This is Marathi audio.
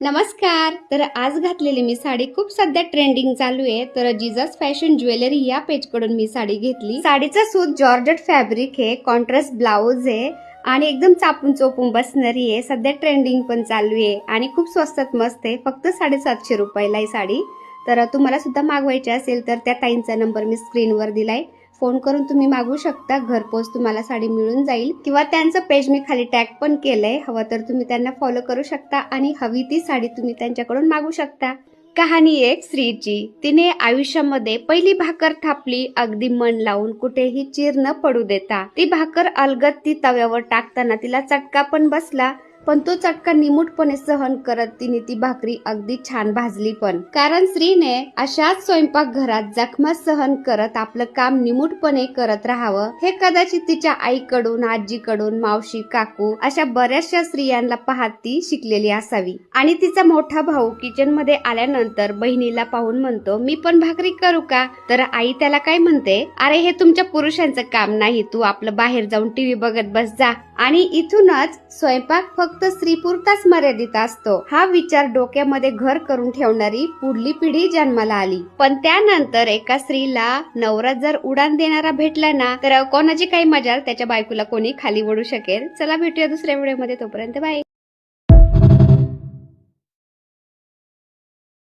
नमस्कार. तर आज घातलेली मी साडी खूप सध्या ट्रेंडिंग चालू आहे. तर जीजस फॅशन ज्वेलरी या पेज कडून मी साडी घेतली. साडीचा सूत जॉर्जेट फॅब्रिक आहे, कॉन्ट्रास्ट ब्लाउज आहे आणि एकदम चापून चोपून बसणारी आहे. सध्या ट्रेंडिंग पण चालू आहे आणि खूप स्वस्तात मस्त आहे. फक्त 750 रुपयाला ही साडी. तर तुम्हाला सुद्धा मागवायची असेल तर त्या ताईंचा नंबर मी स्क्रीनवर दिलाय. फोन करून तुम्ही मागवू शकता. घरपोच तुम्हाला साडी मिळून जाईल किंवा त्यांचं पेज मी खाली टॅग पण केलंय. हवं तर तुम्ही त्यांना फॉलो करू शकता आणि हवी ती साडी तुम्ही त्यांच्याकडून मागवू शकता. कहाणी एक स्त्रीची. तिने आयुष्यामध्ये पहिली भाकर थापली, अगदी मन लावून, कुठेही चीर न पडू देता. ती भाकर अलगद ती तव्यावर टाकताना तिला चटका पण बसला, पण तो चटका निमूटपणे सहन करत तिने ती भाकरी अगदी छान भाजली पण. कारण स्त्रीने अशाच स्वयंपाक घरात जखमा सहन करत आपलं काम निमूटपणे करत राहावं, हे कदाचित तिच्या आईकडून, आजीकडून, मावशी, काकू अशा बऱ्याचशा स्त्रियांना पाहत ती शिकलेली असावी. आणि तिचा मोठा भाऊ किचन मध्ये आल्यानंतर बहिणीला पाहून म्हणतो, मी पण भाकरी करू का? तर आई त्याला काय म्हणते, अरे हे तुमच्या पुरुषांचं काम नाही, तू आपलं बाहेर जाऊन टीव्ही बघत बस जा. आणि इथूनच स्वयंपाक फक्त स्त्रीपुरताच मर्यादित असतो हा विचार डोक्यामध्ये घर करून ठेवणारी पुढली पिढी जन्माला आली. पण त्यानंतर एका स्त्रीला नवरा जर उडान देणारा भेटला ना, तर कोणाची काही मजाल, त्याच्या बायकोला कोणी खाली ओढू शकेल. चला भेटूया दुसऱ्या व्हिडिओमध्ये. तोपर्यंत बाय.